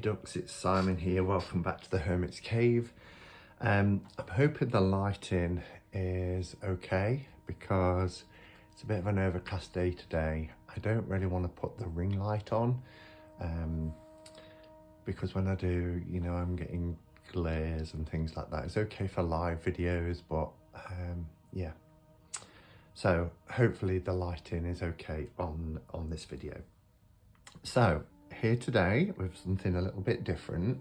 ducks, it's Simon here. Welcome back to the Hermit's Cave. I'm hoping the lighting is okay because it's a bit of an overcast day today. I don't really want to put the ring light on because when I do, you know, I'm getting glares and things like that. It's okay for live videos, but yeah. So hopefully the lighting is okay on this video. So here today with something a little bit different.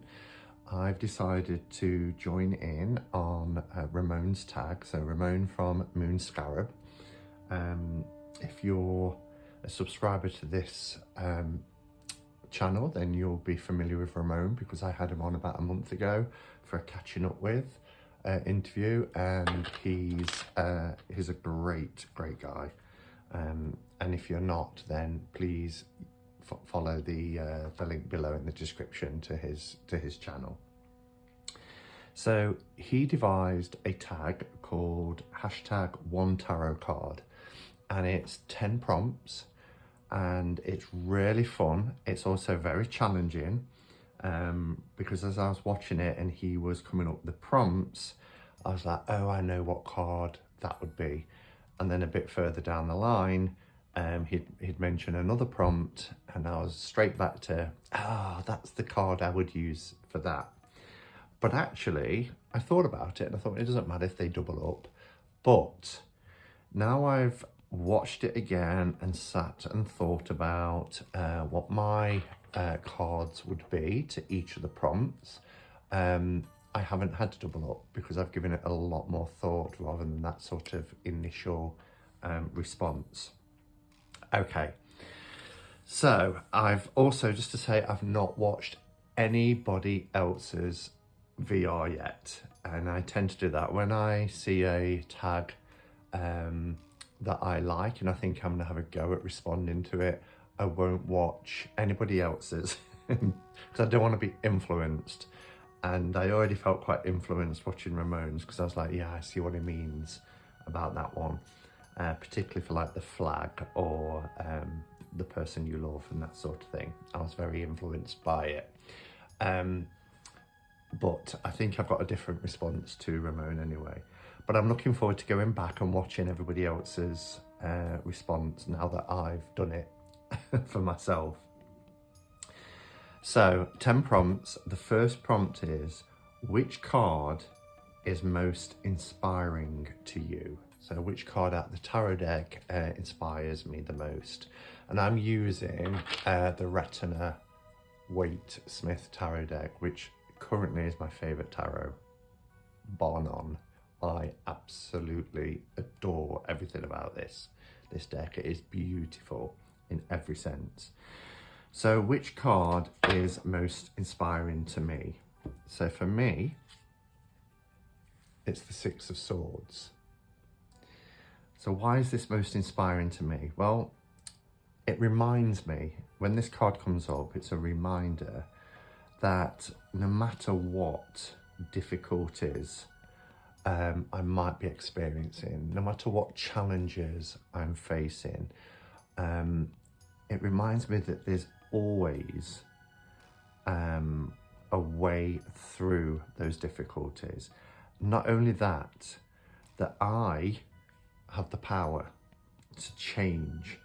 I've decided to join in on Ramon's tag. So Ramon from Moon Scarab. If you're a subscriber to this channel, then you'll be familiar with Ramon because I had him on about a month ago for a catching up with interview, and he's a great guy. And if you're not, then please follow the link below in the description to his channel. So he devised a tag called #OneTarotCard, and it's 10 prompts, and it's really fun. It's also very challenging because as I was watching it and he was coming up with the prompts, I was like, oh, I know what card that would be. And then a bit further down the line, he'd mentioned another prompt, and I was straight back to, that's the card I would use for that. But actually, I thought about it and I thought it doesn't matter if they double up. But now I've watched it again and sat and thought about what my cards would be to each of the prompts. I haven't had to double up because I've given it a lot more thought rather than that sort of initial response. Okay, so I've also, just to say, I've not watched anybody else's VR yet, and I tend to do that when I see a tag that I like and I think I'm gonna have a go at responding to it. I won't watch anybody else's because I don't want to be influenced, and I already felt quite influenced watching Ramon's because I was like, yeah, I see what he means about that one. Particularly for like the flag or the person you love and that sort of thing. I was very influenced by it. But I think I've got a different response to Ramon anyway. But I'm looking forward to going back and watching everybody else's response now that I've done it for myself. So 10 prompts. The first prompt is, which card is most inspiring to you? So which card out the tarot deck inspires me the most? And I'm using the Retina Waite Smith tarot deck, which currently is my favorite tarot, bar none. I absolutely adore everything about this deck. It is beautiful in every sense. So which card is most inspiring to me? So for me, it's the Six of Swords. So why is this most inspiring to me? Well, it reminds me, when this card comes up, it's a reminder that no matter what difficulties I might be experiencing, no matter what challenges I'm facing, it reminds me that there's always a way through those difficulties. Not only that, that I have the power to change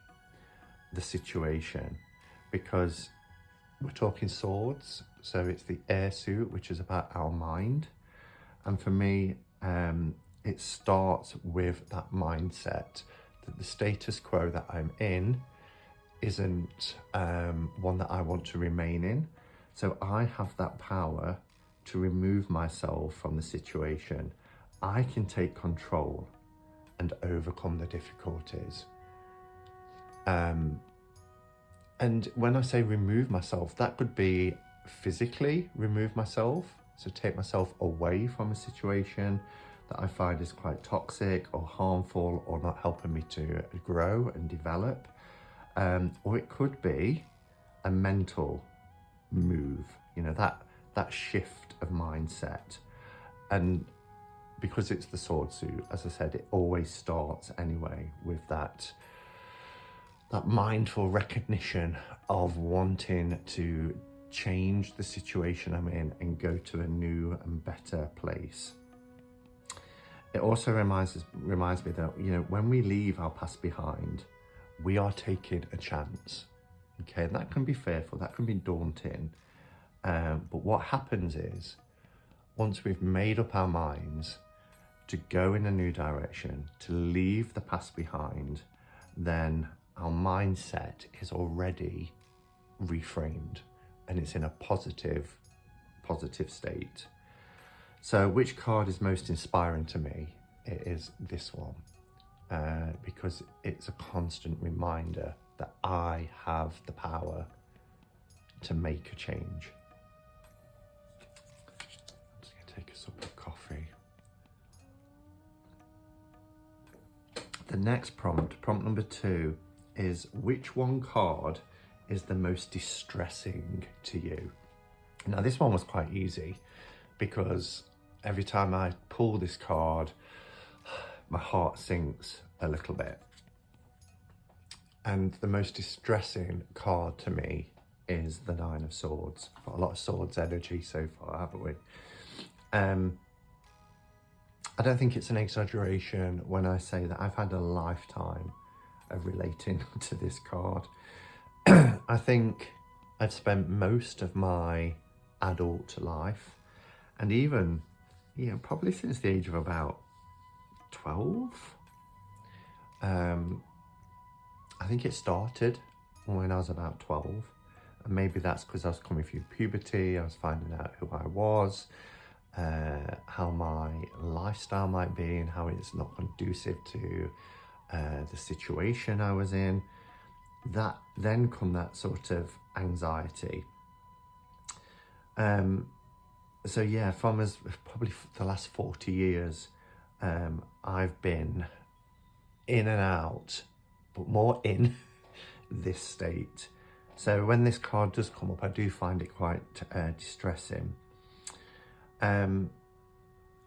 the situation, because we're talking swords, so it's the air suit, which is about our mind. And for me, it starts with that mindset that the status quo that I'm in isn't one that I want to remain in. So I have that power to remove myself from the situation. I can take control and overcome the difficulties. And when I say remove myself, that could be physically remove myself, so take myself away from a situation that I find is quite toxic or harmful or not helping me to grow and develop. Or it could be a mental move, you know, that shift of mindset. And because it's the sword suit, as I said, it always starts anyway with that mindful recognition of wanting to change the situation I'm in and go to a new and better place. It also reminds me that, you know, when we leave our past behind, we are taking a chance. Okay, and that can be fearful, that can be daunting. But what happens is, once we've made up our minds to go in a new direction, to leave the past behind, then our mindset is already reframed and it's in a positive state. So which card is most inspiring to me? It is this one, because it's a constant reminder that I have the power to make a change. I'm just going to take a sip of coffee. The next prompt number 2, is which one card is the most distressing to you? Now this one was quite easy, because every time I pull this card, my heart sinks a little bit. And the most distressing card to me is the 9 of Swords. Got a lot of Swords energy so far, haven't we? I don't think it's an exaggeration when I say that I've had a lifetime of relating to this card. I think I've spent most of my adult life, and even, you know, probably since the age of about 12. I think it started when I was about 12, and maybe that's because I was coming through puberty. I was finding out who I was, how my lifestyle might be, and how it's not conducive to the situation I was in. That then come that sort of anxiety. So yeah, from probably the last 40 years, I've been in and out, but more in this state. So when this card does come up, I do find it quite distressing.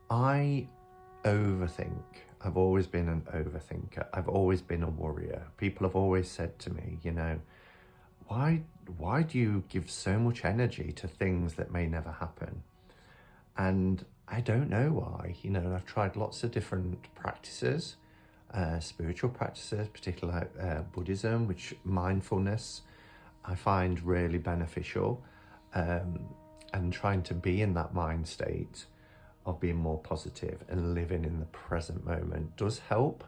I overthink. I've always been an overthinker. I've always been a worrier. People have always said to me, you know, why do you give so much energy to things that may never happen? And I don't know why. You know, I've tried lots of different practices, spiritual practices, particularly like Buddhism, which mindfulness I find really beneficial, and trying to be in that mind state of being more positive and living in the present moment does help,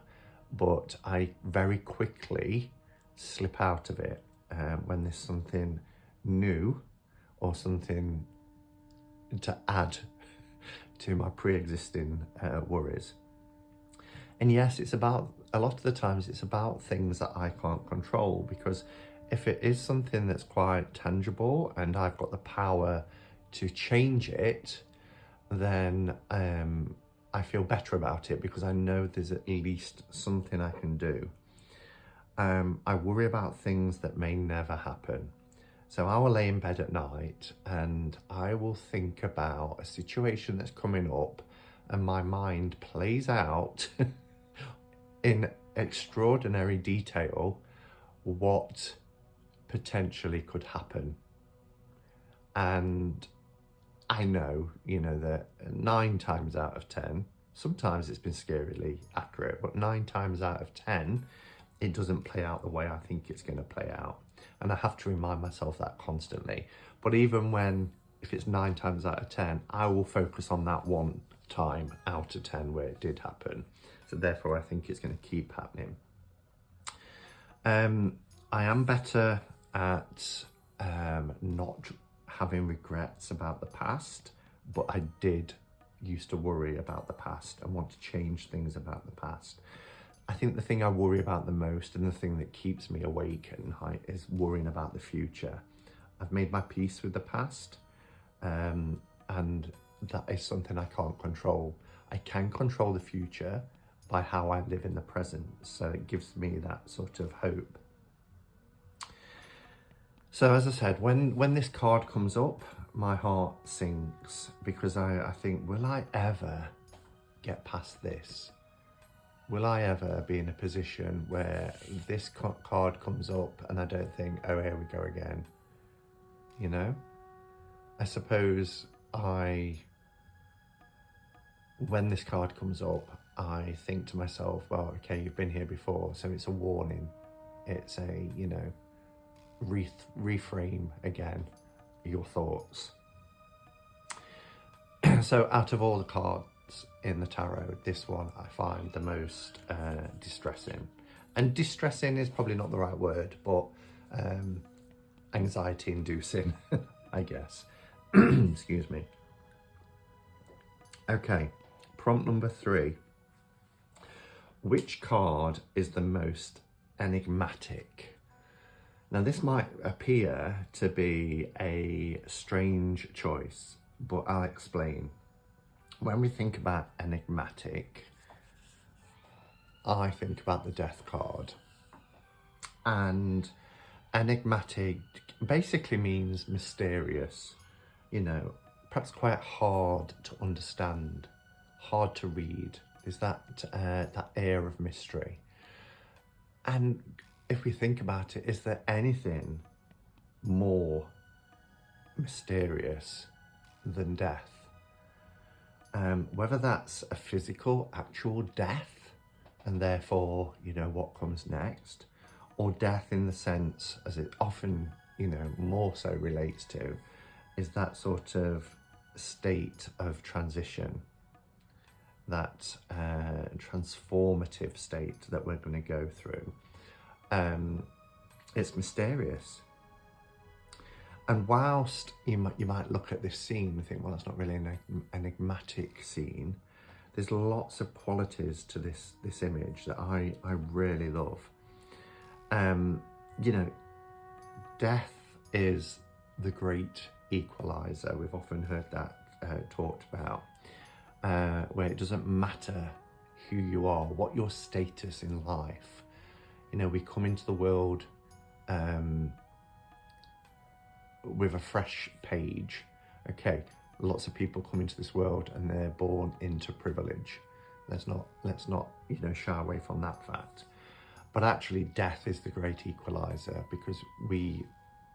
but I very quickly slip out of it when there's something new or something to add to my pre-existing worries. And yes, it's about, a lot of the times it's about things that I can't control, because if it is something that's quite tangible and I've got the power to change it, then I feel better about it, because I know there's at least something I can do. I worry about things that may never happen. So I will lay in bed at night and I will think about a situation that's coming up, and my mind plays out in extraordinary detail what potentially could happen. And I know, you know, that 9 times out of 10, sometimes it's been scarily accurate, but 9 times out of 10, it doesn't play out the way I think it's going to play out. And I have to remind myself that constantly. But even when, if it's 9 times out of 10, I will focus on that 1 time out of 10 where it did happen. So therefore, I think it's going to keep happening. I am better at not having regrets about the past, but I did used to worry about the past and want to change things about the past. I think the thing I worry about the most, and the thing that keeps me awake at night, is worrying about the future. I've made my peace with the past, and that is something I can't control. I can control the future by how I live in the present, so it gives me that sort of hope. So as I said, when this card comes up, my heart sinks, because I think, will I ever get past this? Will I ever be in a position where this card comes up and I don't think, oh, here we go again, you know? I suppose when this card comes up, I think to myself, well, okay, you've been here before, so it's a warning. It's a, you know, reframe again your thoughts. So out of all the cards in the tarot, this one I find the most distressing. And distressing is probably not the right word, but anxiety inducing, I guess. Excuse me. Okay, prompt number 3. Which card is the most enigmatic? Now, this might appear to be a strange choice, but I'll explain. When we think about enigmatic, I think about the Death card. And enigmatic basically means mysterious, you know, perhaps quite hard to understand, hard to read. There's that air of mystery. And if we think about it, is there anything more mysterious than death? Whether that's a physical, actual death, and therefore, you know, what comes next, or death in the sense, as it often, you know, more so relates to, is that sort of state of transition, that transformative state that we're going to go through. It's mysterious. And whilst you might look at this scene and think, well, that's not really an enigmatic scene, there's lots of qualities to this image that I really love. You know, death is the great equalizer. We've often heard that talked about, where it doesn't matter who you are, what your status in life. You know, we come into the world with a fresh page. Okay, lots of people come into this world and they're born into privilege. Let's not, you know, shy away from that fact. But actually, death is the great equalizer, because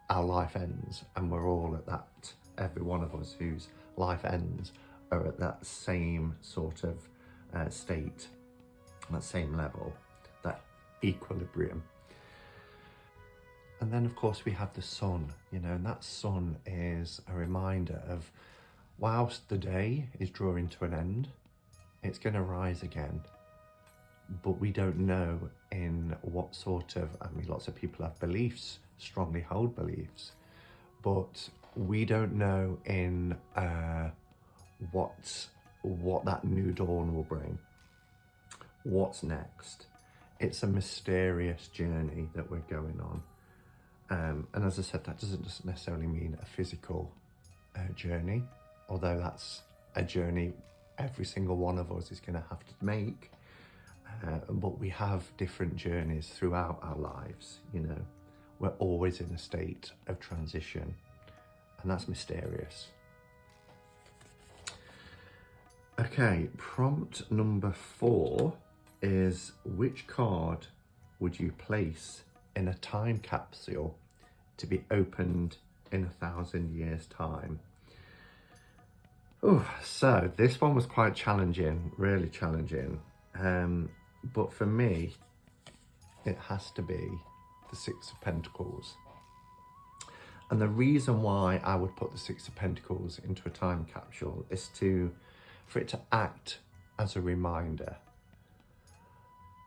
our life ends, and we're all at that. Every one of us whose life ends are at that same sort of state, that same level, that equilibrium. And then, of course, we have the sun, you know, and that sun is a reminder of, whilst the day is drawing to an end, it's going to rise again. But we don't know in what sort of, I mean, lots of people have beliefs, strongly held beliefs, but we don't know in what that new dawn will bring. What's next? It's a mysterious journey that we're going on. And as I said, that doesn't necessarily mean a physical journey, although that's a journey every single one of us is going to have to make. But we have different journeys throughout our lives, you know. We're always in a state of transition, and that's mysterious. Okay, prompt number 4 is, which card would you place in a time capsule to be opened in 1,000 years' time? Oh, so this one was quite challenging, really challenging. But for me, it has to be the Six of Pentacles. And the reason why I would put the Six of Pentacles into a time capsule is for it to act as a reminder.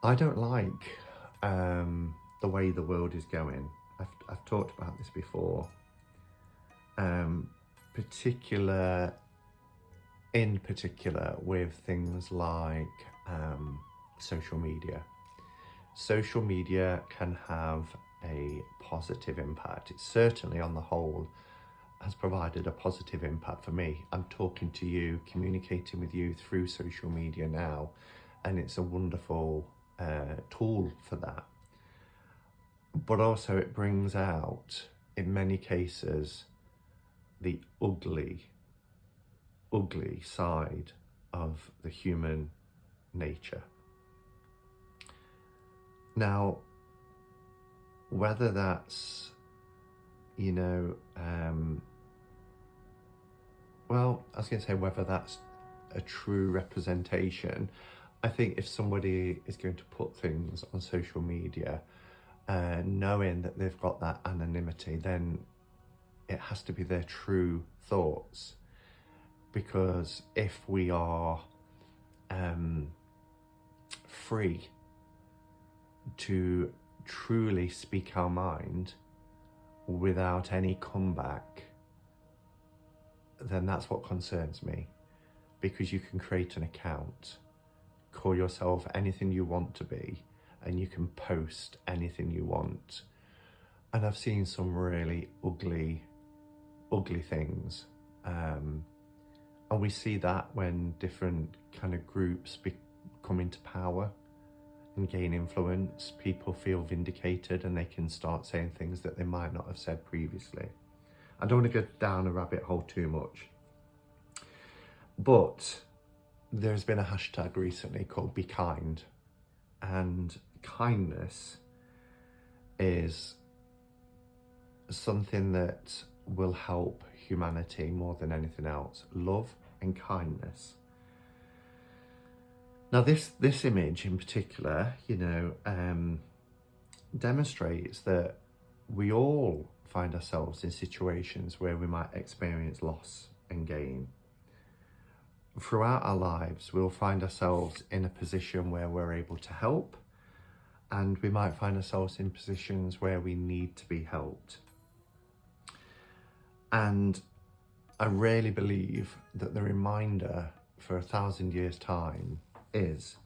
I don't like the way the world is going. I've talked about this before. In particular with things like social media. Social media can have a positive impact. It certainly, on the whole, has provided a positive impact for me. I'm talking to you, communicating with you through social media now, and it's a wonderful tool for that. But also it brings out, in many cases, the ugly side of the human nature. Now, whether that's, you know, well, I was going to say whether that's a true representation. I think if somebody is going to put things on social media, knowing that they've got that anonymity, then it has to be their true thoughts. Because if we are free to truly speak our mind without any comeback, then that's what concerns me. Because you can create an account, call yourself anything you want to be, and you can post anything you want. And I've seen some really ugly things. And we see that when different kind of groups come into power and gain influence, people feel vindicated and they can start saying things that they might not have said previously. I don't want to go down a rabbit hole too much, but there's been a hashtag recently called Be Kind, and kindness is something that will help humanity more than anything else. Love and kindness. Now this image in particular, demonstrates that we all find ourselves in situations where we might experience loss and gain. Throughout our lives, we'll find ourselves in a position where we're able to help, and we might find ourselves in positions where we need to be helped. And I really believe that the reminder for 1,000 years' time is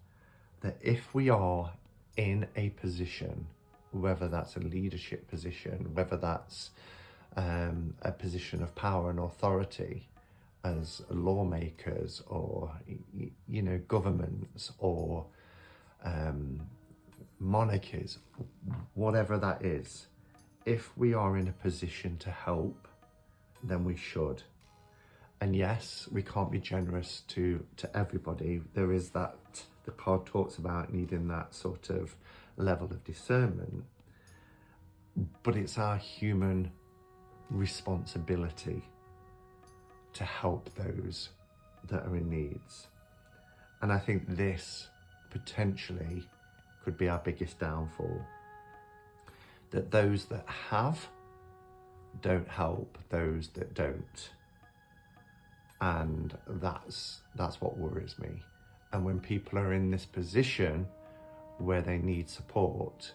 that if we are in a position, whether that's a leadership position, whether that's a position of power and authority as lawmakers or, governments or monarchies, whatever that is, if we are in a position to help, then we should. And yes, we can't be generous to everybody. There is that, the card talks about needing that sort of level of discernment, but it's our human responsibility to help those that are in needs. And I think this potentially could be our biggest downfall, that those that have don't help those that don't. And that's what worries me. And when people are in this position where they need support,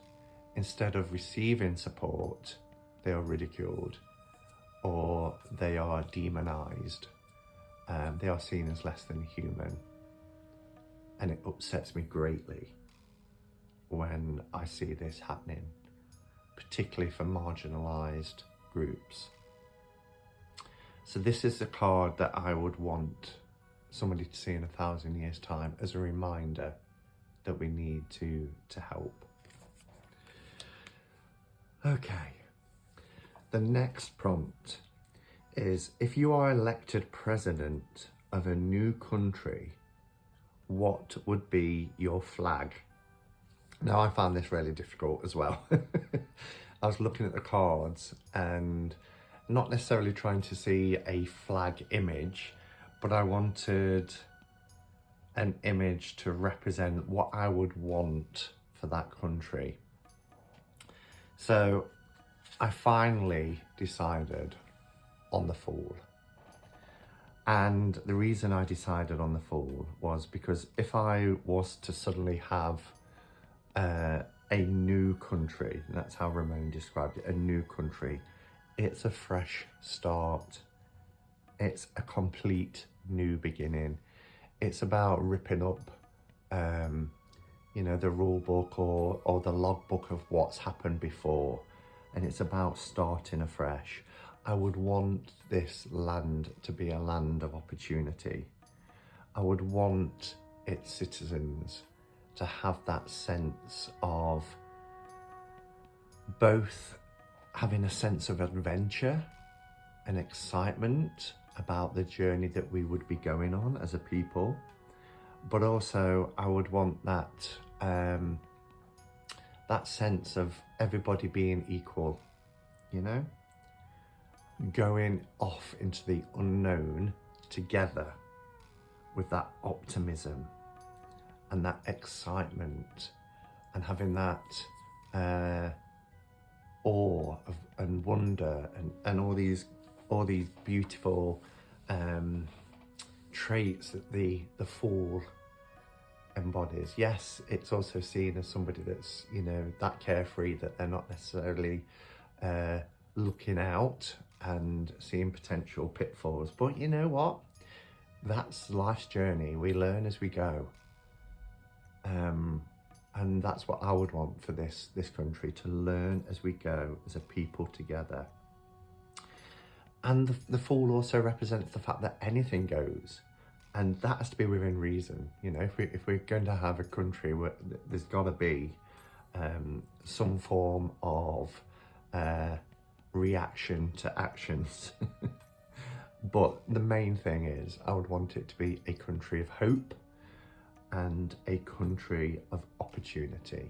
instead of receiving support, they are ridiculed or they are demonized. They are seen as less than human. And it upsets me greatly when I see this happening, particularly for marginalized groups. So this is the card that I would want somebody to see in 1,000 years' time as a reminder that we need to help. Okay, the next prompt is, if you are elected president of a new country, what would be your flag? Now, I found this really difficult as well. I was looking at the cards and not necessarily trying to see a flag image, but I wanted an image to represent what I would want for that country. So I finally decided on the Fool. And the reason I decided on the Fool was because if I was to suddenly have a new country, and that's how Ramón described it, a new country, it's a fresh start. It's a complete new beginning. It's about ripping up, the rule book or the logbook of what's happened before. And it's about starting afresh. I would want this land to be a land of opportunity. I would want its citizens to have that sense of both having a sense of adventure and excitement about the journey that we would be going on as a people, but also I would want that that sense of everybody being equal, going off into the unknown together with that optimism and that excitement and having that awe and wonder and all these beautiful traits that the Fool embodies. Yes, it's also seen as somebody that's, you know, that carefree, that they're not necessarily looking out and seeing potential pitfalls. But you know what? That's life's journey. We learn as we go. And that's what I would want for this country, to learn as we go as a people together. And the Fool also represents the fact that anything goes. And that has to be within reason. You know, if we're going to have a country where there's got to be some form of reaction to actions. But the main thing is, I would want it to be a country of hope and a country of opportunity,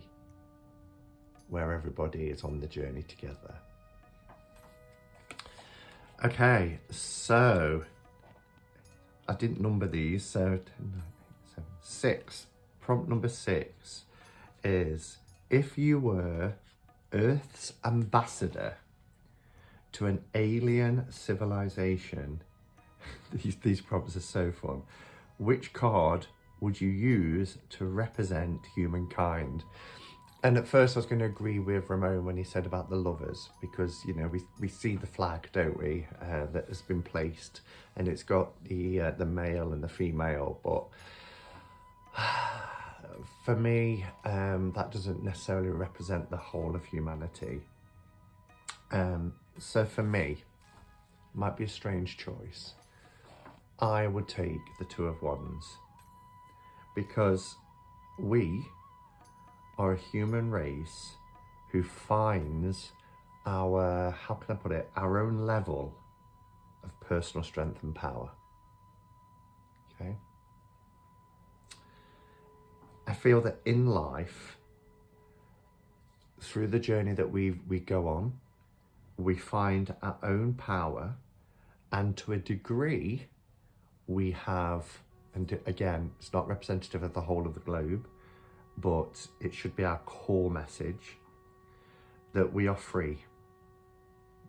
where everybody is on the journey together. Okay, so I didn't number these, so 10, 9, 8, 7, 6. Prompt number 6 is, if you were Earth's ambassador to an alien civilization, these prompts are so fun, which card would you use to represent humankind? And at first I was going to agree with Ramón when he said about the lovers, because, you know, we see the flag, don't we, that has been placed, and it's got the male and the female, but for me, that doesn't necessarily represent the whole of humanity. So for me, might be a strange choice, I would take the Two of Wands, because we are a human race who finds our, how can I put it, our own level of personal strength and power. Okay. I feel that in life, through the journey that we go on, we find our own power, and to a degree, we have, and again, it's not representative of the whole of the globe, but it should be our core message, that we are free,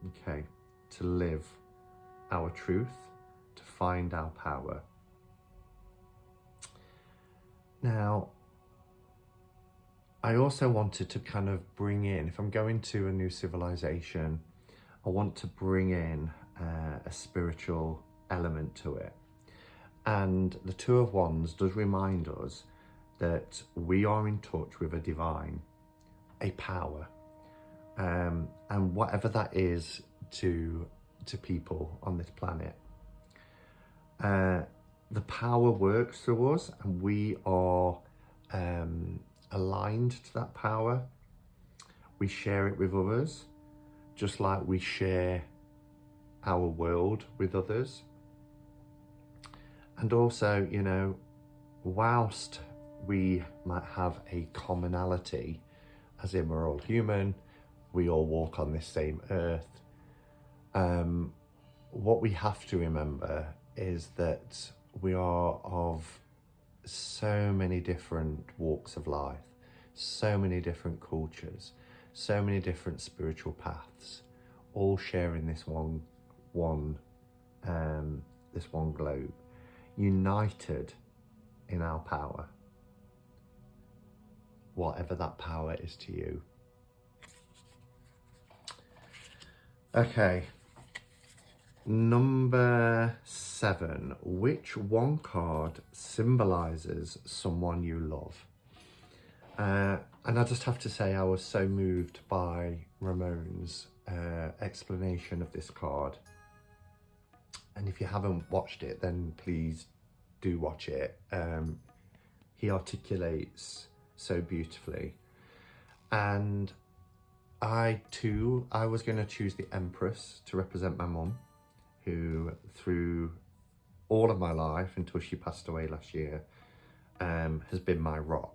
okay, to live our truth, to find our power. Now, I also wanted to kind of bring in, if I'm going to a new civilization, I want to bring in a spiritual element to it. And the Two of Wands does remind us that we are in touch with a divine, a power, and whatever that is to people on this planet. The power works through us, and we are aligned to that power. We share it with others, just like we share our world with others. And also, you know, whilst we might have a commonality, as in we're all human, we all walk on this same earth, what we have to remember is that we are of so many different walks of life, so many different cultures, so many different spiritual paths, all sharing this one globe, united in our power, whatever that power is to you. Okay, number 7. Which one card symbolizes someone you love? And I just have to say, I was so moved by Ramón's explanation of this card. And if you haven't watched it, then please do watch it. He articulates so beautifully. And I was going to choose the Empress to represent my mum, who through all of my life until she passed away last year has been my rock.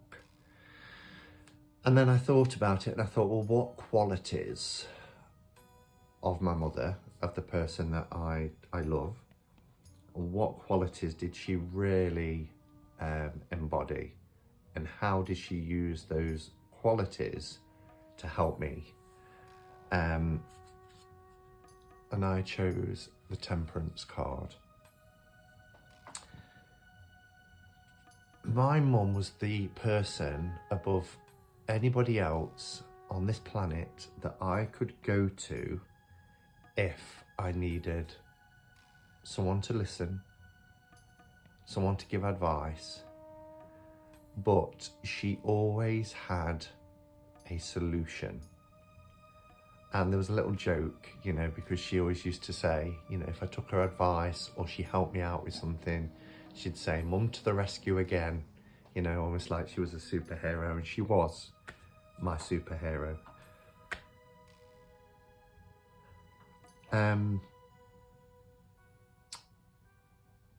And then I thought about it, and I thought, well, what qualities of my mother, of the person that I love, what qualities did she really embody, and how did she use those qualities to help me? And I chose the Temperance card. My mum was the person above anybody else on this planet that I could go to if I needed someone to listen, someone to give advice, but she always had a solution. And there was a little joke, you know, because she always used to say, you know, if I took her advice or she helped me out with something, she'd say, "Mum to the rescue again," you know, almost like she was a superhero, and she was my superhero.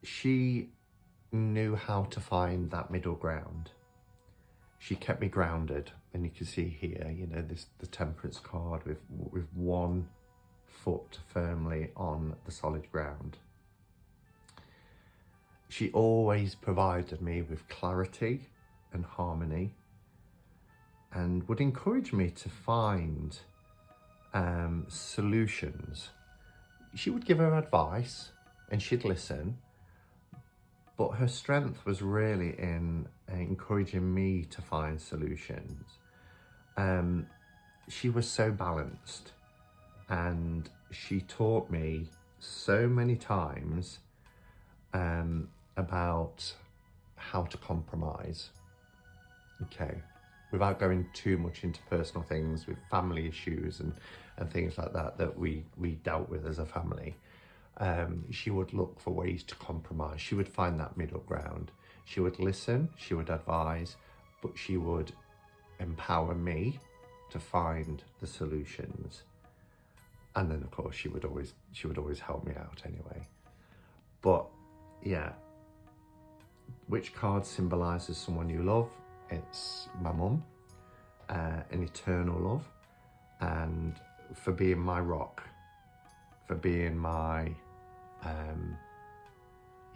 She knew how to find that middle ground. She kept me grounded, and you can see here, you know, the Temperance card with one foot firmly on the solid ground. She always provided me with clarity and harmony, and would encourage me to find solutions. She would give her advice and she'd listen, but her strength was really in encouraging me to find solutions. She was so balanced, and she taught me so many times about how to compromise. Okay, without going too much into personal things with family issues and things like that we dealt with as a family. She would look for ways to compromise. She would find that middle ground. She would listen, she would advise, but she would empower me to find the solutions. And then of course she would always help me out anyway. But yeah, which card symbolises someone you love? It's my mum, an eternal love, and for being my rock, for being my,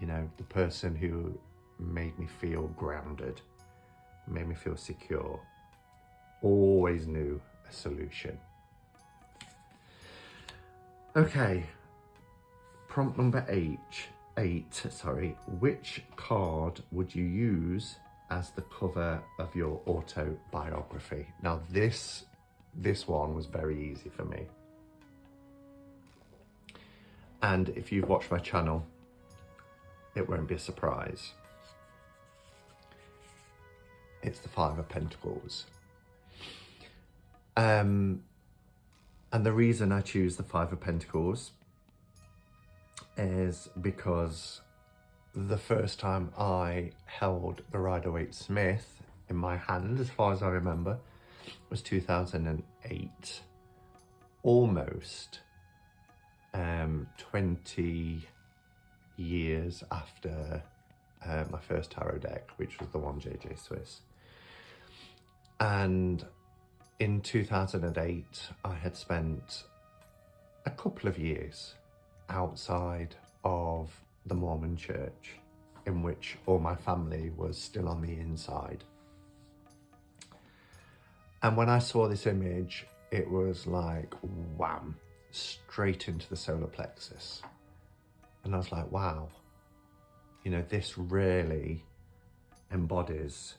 you know, the person who made me feel grounded, made me feel secure, always knew a solution. Okay, prompt number eight, which card would you use as the cover of your autobiography? Now this one was very easy for me. And if you've watched my channel, it won't be a surprise. It's the Five of Pentacles. And the reason I choose the Five of Pentacles is because the first time I held the Rider-Waite-Smith in my hand, as far as I remember, was 2008. Almost 20 years after my first tarot deck, which was the one JJ Swiss. And in 2008, I had spent a couple of years outside of the Mormon church, in which all my family was still on the inside. And when I saw this image, it was like, wham, straight into the solar plexus. And I was like, wow, you know, this really embodies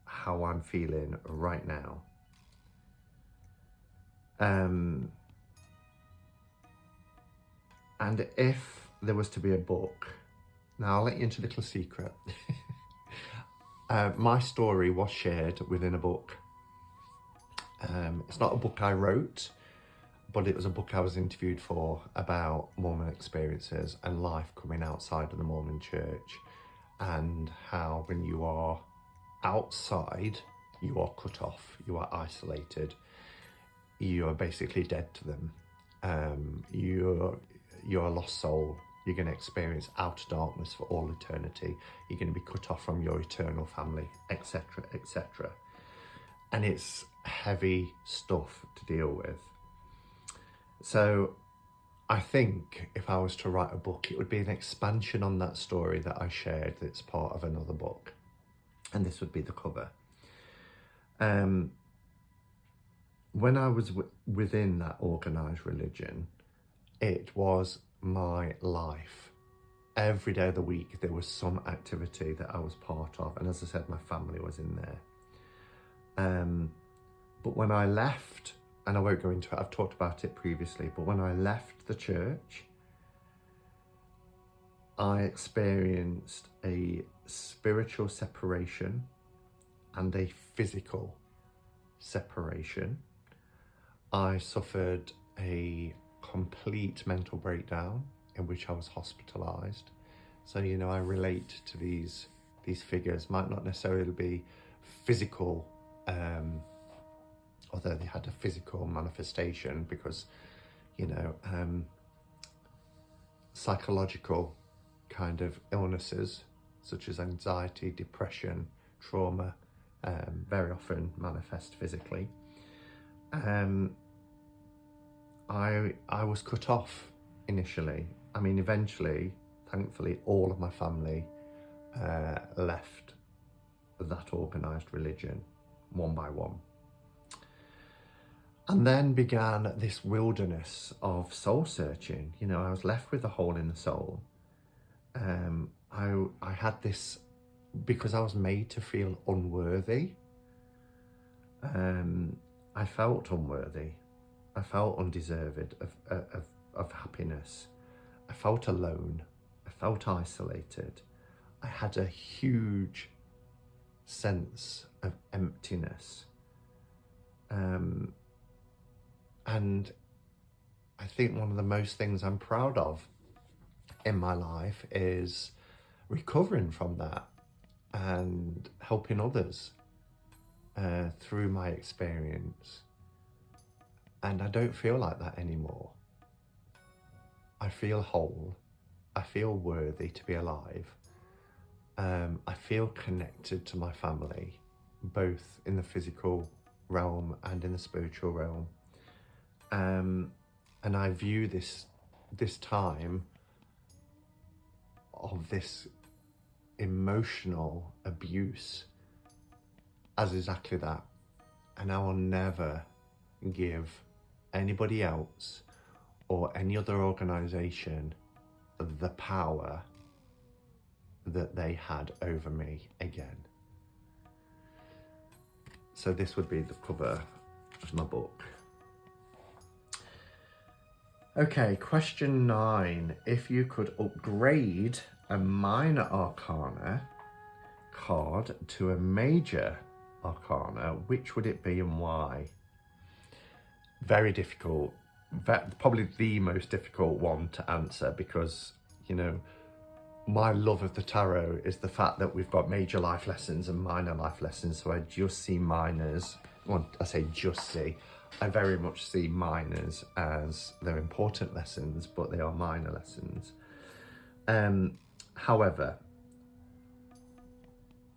how I'm feeling right now. And if there was to be a book, now I'll let you into a little secret. My story was shared within a book. It's not a book I wrote, but it was a book I was interviewed for about Mormon experiences and life coming outside of the Mormon church, and how when you are outside, you are cut off, you are isolated, you are basically dead to them. You're a lost soul. You're going to experience outer darkness for all eternity. You're going to be cut off from your eternal family, etc., etc. And it's heavy stuff to deal with. So I think if I was to write a book, it would be an expansion on that story that I shared that's part of another book. And this would be the cover. When I was within that organised religion, it was my life. Every day of the week, there was some activity that I was part of. And as I said, my family was in there. But when I left, and I won't go into it, I've talked about it previously, but when I left the church, I experienced a spiritual separation and a physical separation. I suffered a complete mental breakdown in which I was hospitalized. So, you know, I relate to these figures, might not necessarily be physical, although they had a physical manifestation, because, you know, psychological kind of illnesses such as anxiety, depression, trauma, very often manifest physically. I was cut off initially. I mean, eventually, thankfully, all of my family left that organised religion one by one. And then began this wilderness of soul searching. You know, I was left with a hole in the soul. I had this, because I was made to feel unworthy. I felt unworthy. I felt undeserved of happiness. I felt alone. I felt isolated. I had a huge sense of emptiness. And I think one of the most things I'm proud of in my life is recovering from that and helping others through my experience. And I don't feel like that anymore. I feel whole. I feel worthy to be alive. I feel connected to my family, both in the physical realm and in the spiritual realm. And I view this time of this emotional abuse as exactly that. And I will never give anybody else or any other organisation the power that they had over me again. So this would be the cover of my book. Okay, question 9. If you could upgrade a minor arcana card to a major arcana, which would it be and why? Very difficult. Probably the most difficult one to answer, because, you know, my love of the tarot is the fact that we've got major life lessons and minor life lessons. So I just see minors, well, I say just see, I very much see minors as they're important lessons, but they are minor lessons. However,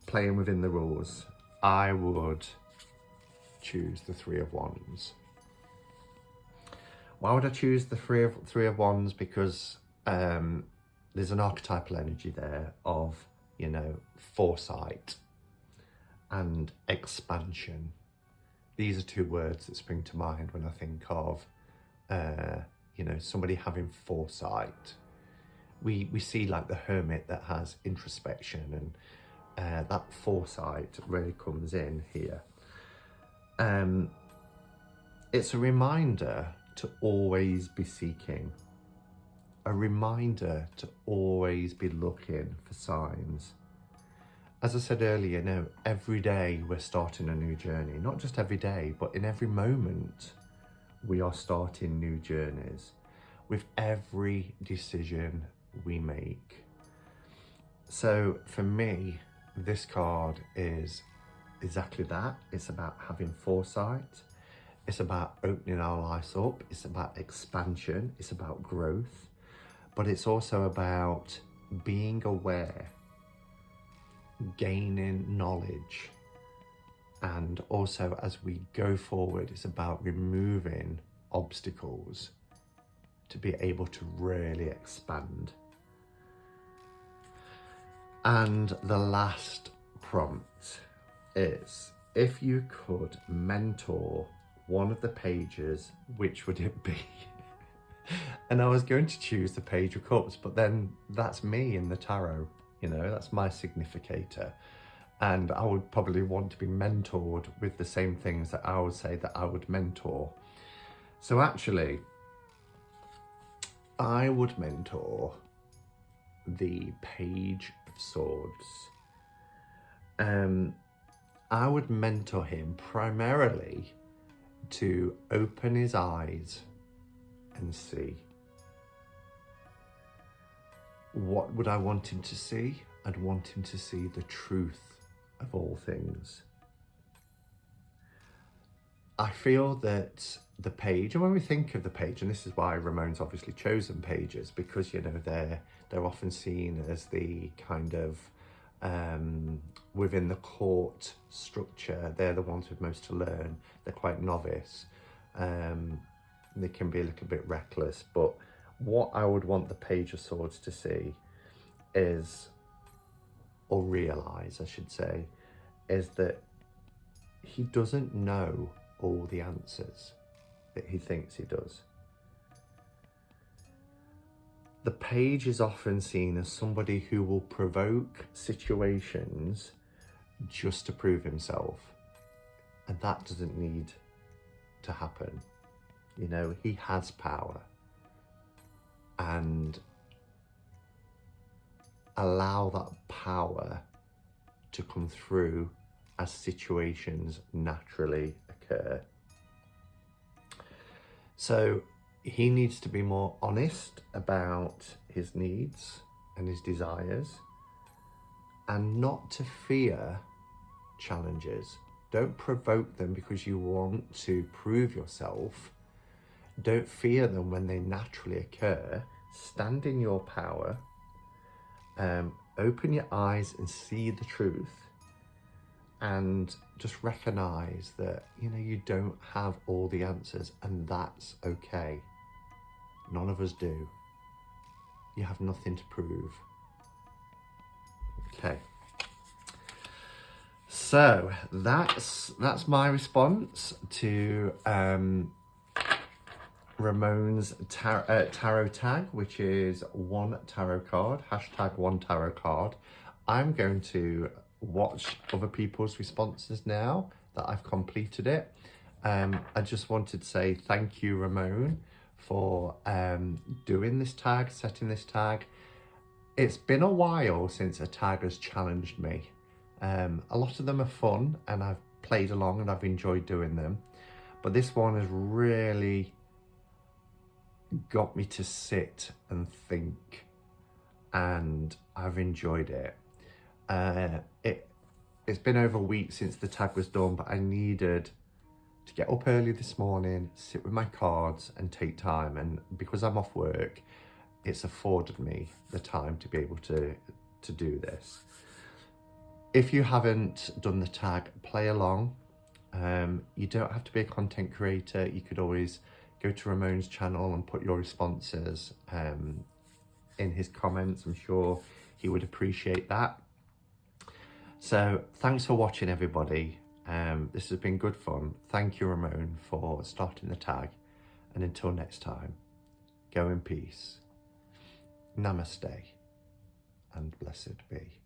playing within the rules, I would choose the Three of Wands. Why would I choose the Three of Wands? Because there's an archetypal energy there of, you know, foresight and expansion. These are two words that spring to mind when I think of, you know, somebody having foresight. We see like the hermit that has introspection, and that foresight really comes in here. It's a reminder to always be seeking, a reminder to always be looking for signs. As I said earlier, you know, every day we're starting a new journey. Not just every day, but in every moment we are starting new journeys with every decision we make. So for me, this card is exactly that. It's about having foresight. It's about opening our lives up. It's about expansion. It's about growth. But it's also about being aware, gaining knowledge, and also as we go forward, it's about removing obstacles to be able to really expand. And the last prompt is, if you could mentor one of the pages, which would it be? And I was going to choose the Page of Cups, but then that's me in the tarot, you know, that's my significator. And I would probably want to be mentored with the same things that I would say that I would mentor. So actually, I would mentor the Page of Swords. I would mentor him primarily to open his eyes and see. What would I want him to see? I'd want him to see the truth of all things. I feel that the page, and when we think of the page, and this is why Ramon's obviously chosen pages, because, you know, they're often seen as the kind of within the court structure, they're the ones with most to learn. They're quite novice. They can be a little bit reckless, but what I would want the Page of Swords to see is, or realise, I should say, is that he doesn't know all the answers that he thinks he does. The page is often seen as somebody who will provoke situations just to prove himself. And that doesn't need to happen. You know, he has power. And allow that power to come through as situations naturally occur. So he needs to be more honest about his needs and his desires, and not to fear challenges. Don't provoke them because you want to prove yourself. Don't fear them when they naturally occur. Stand in your power. Open your eyes and see the truth, and just recognize that, you know, you don't have all the answers, and that's okay. None of us do. You have nothing to prove. Okay. So that's my response to Ramon's tarot tag, which is one tarot card, #one tarot card. I'm going to watch other people's responses now that I've completed it. I just wanted to say thank you, Ramón, for doing this tag, setting this tag. It's been a while since a tag has challenged me. A lot of them are fun and I've played along and I've enjoyed doing them, but this one has really got me to sit and think, and I've enjoyed it. It's been over a week since the tag was done, but I needed to get up early this morning, sit with my cards and take time, and because I'm off work, it's afforded me the time to be able to do this. If you haven't done the tag, play along. You don't have to be a content creator. You could always go to Ramon's channel and put your responses in his comments. I'm sure he would appreciate that. So thanks for watching, everybody. This has been good fun. Thank you, Ramón, for starting the tag. And until next time, go in peace. Namaste and blessed be.